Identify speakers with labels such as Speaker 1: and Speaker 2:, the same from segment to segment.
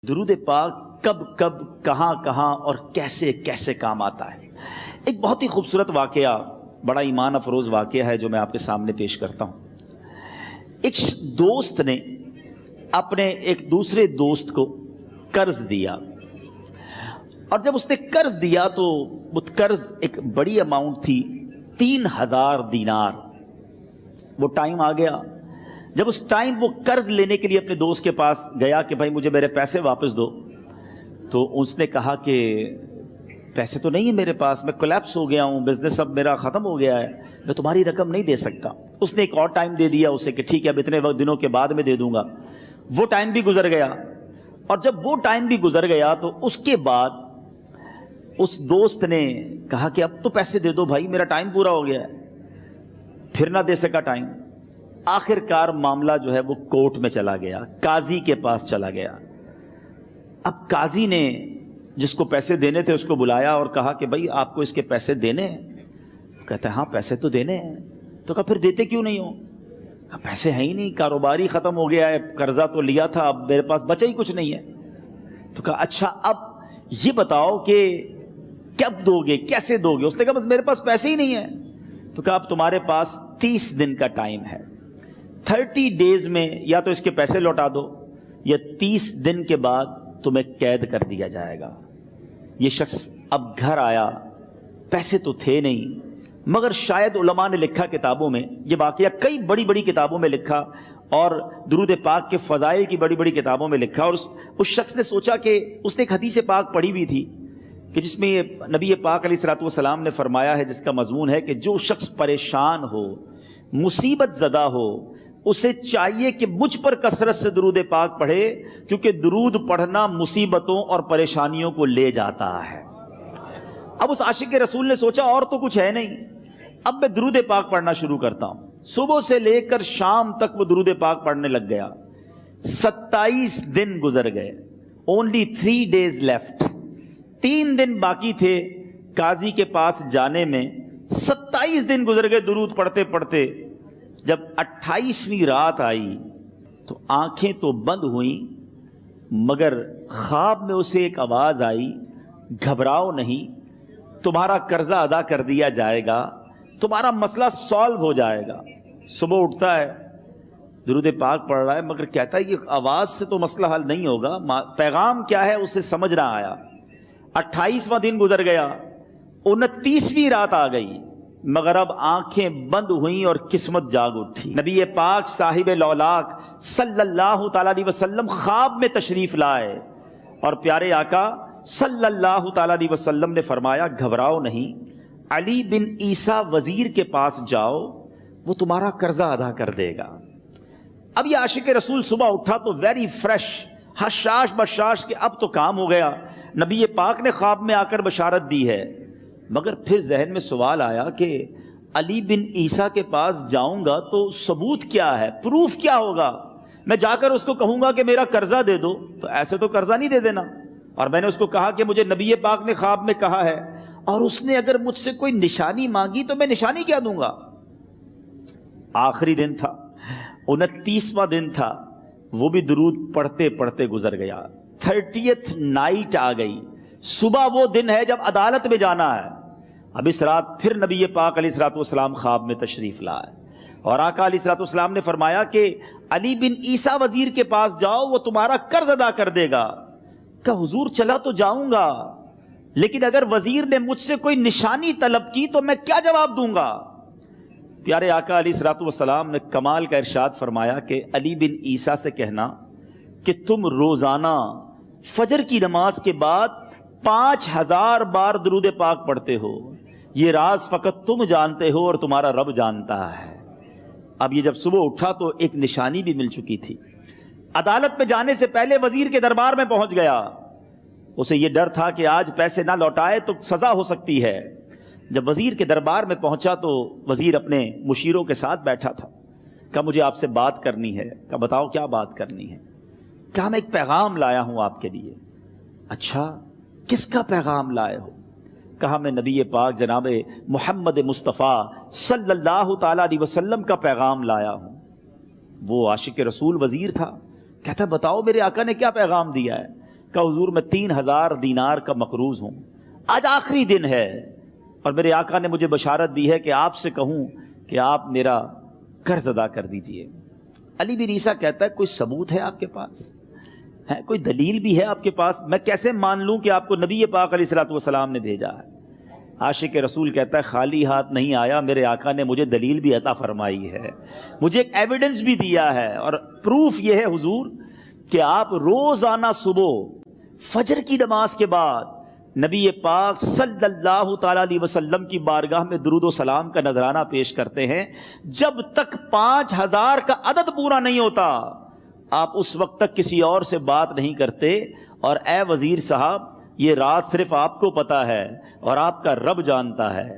Speaker 1: درود پاک کب کب کہاں کہاں اور کیسے کیسے کام آتا ہے۔ ایک بہت ہی خوبصورت واقعہ، بڑا ایمان افروز واقعہ ہے جو میں آپ کے سامنے پیش کرتا ہوں۔ ایک دوست نے اپنے ایک دوسرے دوست کو قرض دیا، اور جب اس نے قرض دیا تو وہ قرض ایک بڑی اماؤنٹ تھی، 3000 دینار۔ وہ ٹائم آ گیا جب اس ٹائم وہ قرض لینے کے لیے اپنے دوست کے پاس گیا کہ بھائی مجھے میرے پیسے واپس دو، تو اس نے کہا کہ پیسے تو نہیں ہے میرے پاس، میں کولیپس ہو گیا ہوں، بزنس اب میرا ختم ہو گیا ہے، میں تمہاری رقم نہیں دے سکتا۔ اس نے ایک اور ٹائم دے دیا اسے کہ ٹھیک ہے اب اتنے دنوں کے بعد میں دے دوں گا۔ وہ ٹائم بھی گزر گیا، اور جب وہ ٹائم بھی گزر گیا تو اس کے بعد اس دوست نے کہا کہ اب تو پیسے دے دو بھائی، میرا ٹائم پورا ہو گیا ہے۔ پھر نہ دے سکا ٹائم۔ آخر کار معاملہ جو ہے وہ کورٹ میں چلا گیا، قاضی کے پاس چلا گیا۔ اب قاضی نے جس کو پیسے دینے تھے اس کو بلایا اور کہا کہ بھائی آپ کو اس کے پیسے دینے ہیں؟ کہتا ہے ہاں پیسے تو دینے ہیں۔ تو کہا پھر دیتے کیوں نہیں ہو؟ کہا پیسے ہیں ہی نہیں، کاروبار ہی ختم ہو گیا ہے، قرضہ تو لیا تھا، اب میرے پاس بچا ہی کچھ نہیں ہے۔ تو کہا اچھا اب یہ بتاؤ کہ کب دو گے، کیسے دو گے؟ اس نے کہا بس میرے پاس پیسے ہی نہیں ہیں۔ تو کہا اب تمہارے پاس 30 دن کا ٹائم ہے، 30 ڈیز میں یا تو اس کے پیسے لوٹا دو یا 30 دن کے بعد تمہیں قید کر دیا جائے گا۔ یہ شخص اب گھر آیا، پیسے تو تھے نہیں، مگر شاید علماء نے لکھا کتابوں میں، یہ واقعہ کئی بڑی بڑی کتابوں میں لکھا اور درود پاک کے فضائل کی بڑی بڑی کتابوں میں لکھا، اور اس شخص نے سوچا کہ اس نے ایک حدیث پاک پڑھی ہوئی تھی کہ جس میں یہ نبی پاک علیہ الصلوۃ والسلام نے فرمایا ہے، جس کا مضمون ہے کہ جو شخص پریشان ہو، مصیبت زدہ ہو، اسے چاہیے کہ مجھ پر کثرت سے درود پاک پڑھے، کیونکہ درود پڑھنا مصیبتوں اور پریشانیوں کو لے جاتا ہے۔ اب اس عاشق رسول نے سوچا اور تو کچھ ہے نہیں، اب میں درود پاک پڑھنا شروع کرتا ہوں۔ صبح سے لے کر شام تک وہ درود پاک پڑھنے لگ گیا۔ 27 دن گزر گئے، only 3 days left، 3 دن باقی تھے قاضی کے پاس جانے میں۔ 27 دن گزر گئے درود پڑھتے پڑھتے۔ جب 28ویں رات آئی تو آنکھیں تو بند ہوئیں، مگر خواب میں اسے ایک آواز آئی، گھبراؤ نہیں، تمہارا قرضہ ادا کر دیا جائے گا، تمہارا مسئلہ سالو ہو جائے گا۔ صبح اٹھتا ہے، درود پاک پڑھ رہا ہے، مگر کہتا ہے یہ آواز سے تو مسئلہ حل نہیں ہوگا، پیغام کیا ہے اسے سمجھ نہ آیا۔ 28واں دن گزر گیا، 29ویں رات آ گئی، مگر اب آنکھیں بند ہوئیں اور قسمت جاگ اٹھی۔ نبی پاک صاحب لولاک صلی اللہ تعالیٰ علیہ وسلم خواب میں تشریف لائے، اور پیارے آقا صلی اللہ تعالیٰ علیہ وسلم نے فرمایا گھبراؤ نہیں، علی بن عیسیٰ وزیر کے پاس جاؤ، وہ تمہارا قرضہ ادا کر دے گا۔ اب یہ عاشق رسول صبح اٹھا تو ویری فریش، حشاش بشاش کہ اب تو کام ہو گیا، نبی پاک نے خواب میں آ کر بشارت دی ہے۔ مگر پھر ذہن میں سوال آیا کہ علی بن عیسیٰ کے پاس جاؤں گا تو ثبوت کیا ہے، پروف کیا ہوگا؟ میں جا کر اس کو کہوں گا کہ میرا قرضہ دے دو تو ایسے تو قرضہ نہیں دے دینا، اور میں نے اس کو کہا کہ مجھے نبی پاک نے خواب میں کہا ہے، اور اس نے اگر مجھ سے کوئی نشانی مانگی تو میں نشانی کیا دوں گا؟ آخری دن تھا، 29واں دن تھا، وہ بھی درود پڑھتے پڑھتے گزر گیا۔ 30th نائٹ آ گئی، صبح وہ دن ہے جب عدالت میں جانا ہے۔ اب اس رات پھر نبی پاک علیہ الصلوۃ والسلام خواب میں تشریف لائے، اور آقا علیہ الصلوۃ والسلام نے فرمایا کہ علی بن عیسیٰ وزیر کے پاس جاؤ، وہ تمہارا قرض ادا کر دے گا۔ کہ حضور چلا تو جاؤں گا، لیکن اگر وزیر نے مجھ سے کوئی نشانی طلب کی تو میں کیا جواب دوں گا؟ پیارے آقا علیہ الصلوۃ والسلام نے کمال کا ارشاد فرمایا کہ علی بن عیسیٰ سے کہنا کہ تم روزانہ فجر کی نماز کے بعد 5000 بار درود پاک پڑھتے ہو، یہ راز فقط تم جانتے ہو اور تمہارا رب جانتا ہے۔ اب یہ جب صبح اٹھا تو ایک نشانی بھی مل چکی تھی۔ عدالت میں جانے سے پہلے وزیر کے دربار میں پہنچ گیا، اسے یہ ڈر تھا کہ آج پیسے نہ لوٹائے تو سزا ہو سکتی ہے۔ جب وزیر کے دربار میں پہنچا تو وزیر اپنے مشیروں کے ساتھ بیٹھا تھا۔ کہا مجھے آپ سے بات کرنی ہے۔ کہا بتاؤ کیا بات کرنی ہے؟ کہا میں ایک پیغام لایا ہوں آپ کے لیے۔ اچھا کس کا پیغام لائے ہو؟ کہا میں نبی پاک جناب محمد مصطفیٰ صلی اللہ تعالیٰ علیہ وسلم کا پیغام لایا ہوں۔ وہ عاشق رسول وزیر تھا، کہتا بتاؤ میرے آقا نے کیا پیغام دیا ہے؟ کہ حضور میں 3000 دینار کا مقروض ہوں، آج آخری دن ہے اور میرے آقا نے مجھے بشارت دی ہے کہ آپ سے کہوں کہ آپ میرا قرض ادا کر دیجئے۔ علی بن عیسیٰ کہتا ہے کوئی ثبوت ہے آپ کے پاس؟ ہے کوئی دلیل بھی ہے آپ کے پاس؟ میں کیسے مان لوں کہ آپ کو نبی پاک علیہ الصلوۃ والسلام نے بھیجا ہے؟ عاشق رسول کہتا ہے خالی ہاتھ نہیں آیا، میرے آقا نے مجھے دلیل بھی عطا فرمائی ہے، مجھے ایک ایویڈنس بھی دیا ہے، اور پروف یہ ہے حضور کہ آپ روزانہ صبح فجر کی نماز کے بعد نبی پاک صلی اللہ تعالی علیہ وسلم کی بارگاہ میں درود و سلام کا نذرانہ پیش کرتے ہیں۔ جب تک 5000 کا عدد پورا نہیں ہوتا آپ اس وقت تک کسی اور سے بات نہیں کرتے، اور اے وزیر صاحب یہ رات صرف آپ کو پتا ہے اور آپ کا رب جانتا ہے۔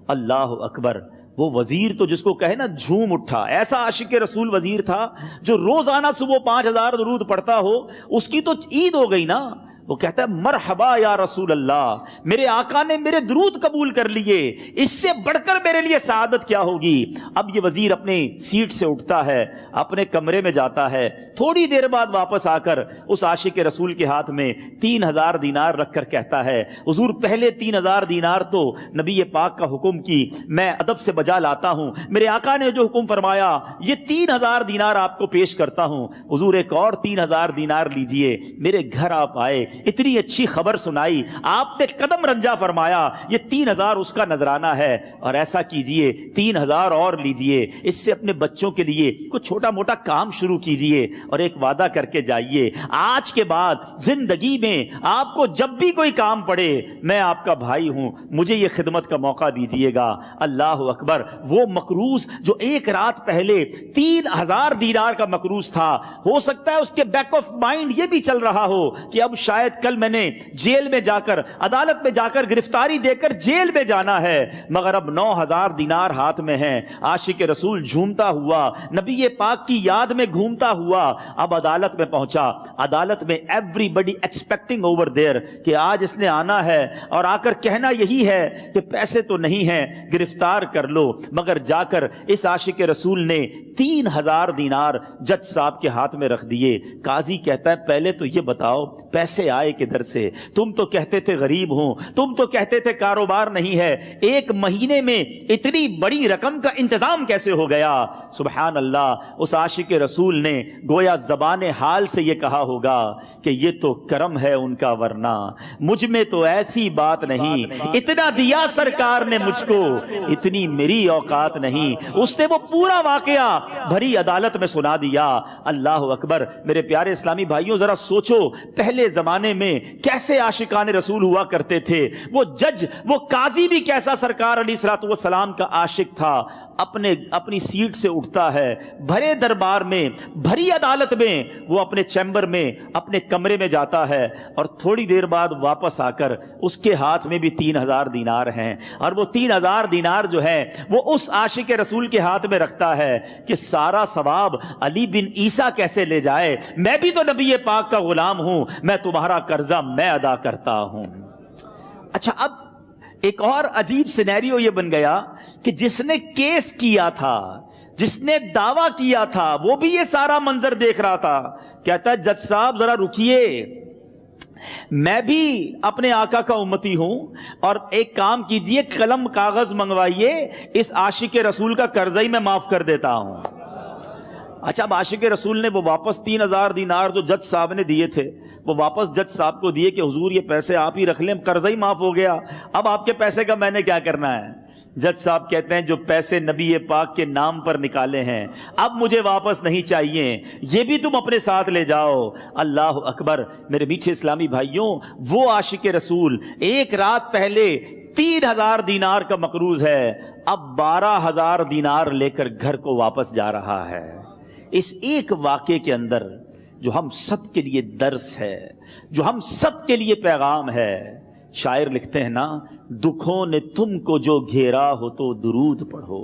Speaker 1: اللہ اکبر! وہ وزیر تو جس کو کہے نا جھوم اٹھا، ایسا عاشق رسول وزیر تھا جو روزانہ صبح 5000 درود پڑھتا ہو، اس کی تو عید ہو گئی نا۔ وہ کہتا ہے مرحبا یا رسول اللہ، میرے آقا نے میرے درود قبول کر لیے، اس سے بڑھ کر میرے لیے سعادت کیا ہوگی۔ اب یہ وزیر اپنے سیٹ سے اٹھتا ہے، اپنے کمرے میں جاتا ہے، تھوڑی دیر بعد واپس آ کر اس عاشق رسول کے ہاتھ میں 3000 دینار رکھ کر کہتا ہے حضور پہلے 3000 دینار تو نبی پاک کا حکم کی میں ادب سے بجا لاتا ہوں، میرے آقا نے جو حکم فرمایا یہ 3000 دینار آپ کو پیش کرتا ہوں، حضور ایک اور 3000 دینار لیجئے۔ میرے گھر آپ آئے، اتنی اچھی خبر سنائی، آپ نے قدم رنجا فرمایا، یہ 3000 اس کا نذرانہ ہے، اور ایسا کیجئے 3000 اور لیجئے، اس سے اپنے بچوں کے لیے کچھ چھوٹا موٹا کام شروع کیجئے، اور ایک وعدہ کر کے جائیے آج کے بعد زندگی میں آپ کو جب بھی کوئی کام پڑے میں آپ کا بھائی ہوں، مجھے یہ خدمت کا موقع دیجئے گا۔ اللہ اکبر! وہ مقروض جو ایک رات پہلے 3000 دینار کا مقروض تھا، ہو سکتا ہے اس کے بیک آف مائنڈ یہ بھی چل رہا ہو کہ اب شاید کل میں نے جیل میں جا کر، عدالت میں جا کر گرفتاری دے کر جیل میں جانا ہے، مگر اب 9000 دینار ہاتھ میں ہیں۔ عاشق رسول جھومتا ہوا نبی پاک کی یاد میں گھومتا ہوا اب عدالت میں پہنچا۔ عدالت میں everybody expecting over there کہ آج اس نے آنا ہے اور آ کر کہنا یہی ہے کہ پیسے تو نہیں ہیں، گرفتار کر لو، مگر جا کر اس عاشق رسول نے 3000 دینار جج صاحب کے ہاتھ میں رکھ دیے۔ قاضی کہتا ہے پہلے تو یہ بتاؤ پیسے آئے کدھر سے؟ تم تو کہتے تھے غریب ہوں، تم تو کہتے تھے کاروبار نہیں ہے، ایک مہینے میں اتنی بڑی رقم کا انتظام کیسے ہو گیا؟ سبحان اللہ! اس عاشق رسول نے گویا زبان حال سے یہ کہا ہوگا کہ یہ تو کرم ہے ان کا، ورنہ مجھ میں تو ایسی بات نہیں، اتنا دیا سرکار نے مجھ کو، اتنی میری اوقات نہیں۔ اس نے وہ پورا واقعہ بھری عدالت میں سنا دیا۔ اللہ اکبر! میرے پیارے اسلامی بھائیوں ذرا سوچو پہلے زمانے میں کیسے عاشقان رسول ہوا کرتے تھے، وہ جج، وہ قاضی بھی کیسا سرکار علیہ الصلوۃ والسلام کا عاشق تھا۔ اپنی سیٹ سے اٹھتا ہے، بھرے دربار میں، بھری عدالت میں، وہ اپنے چیمبر میں، اپنے کمرے میں جاتا ہے، اور تھوڑی دیر بعد واپس آ کر اس کے ہاتھ میں بھی 3000 دینار ہیں، اور وہ 3000 دینار جو ہے وہ اس عاشق رسول کے ہاتھ میں رکھتا ہے کہ سارا ثواب علی بن عیسیٰ کیسے لے جائے، میں بھی تو نبی پاک کا غلام ہوں، میں تمہارا قرضہ میں ادا کرتا ہوں۔ اچھا، اب ایک اور عجیب سینیریو یہ بن گیا کہ جس نے کیس کیا تھا، جس نے دعویٰ کیا تھا، وہ بھی یہ سارا منظر دیکھ رہا تھا۔ کہتا ہے جج صاحب ذرا رکیے، میں بھی اپنے آقا کا امتی ہوں، اور ایک کام کیجئے، قلم کاغذ منگوائیے، اس عاشق رسول کا قرضہ ہی میں معاف کر دیتا ہوں۔ اچھا، اب عاشق رسول نے وہ واپس 3000 دینار جو جج صاحب نے دیے تھے وہ واپس جج صاحب کو دیے کہ حضور یہ پیسے آپ ہی رکھ لیں، قرضہ ہی معاف ہو گیا، اب آپ کے پیسے کا میں نے کیا کرنا ہے؟ جج صاحب کہتے ہیں جو پیسے نبی پاک کے نام پر نکالے ہیں اب مجھے واپس نہیں چاہیے، یہ بھی تم اپنے ساتھ لے جاؤ۔ اللہ اکبر! میرے میٹھے اسلامی بھائیوں، وہ عاشق رسول ایک رات پہلے 3000 دینار کا مقروض ہے، اب 12000 دینار لے کر گھر کو واپس جا رہا ہے۔ اس ایک واقعے کے اندر جو ہم سب کے لیے درس ہے، جو ہم سب کے لیے پیغام ہے، شاعر لکھتے ہیں نا، دکھوں نے تم کو جو گھیرا ہو تو درود پڑھو،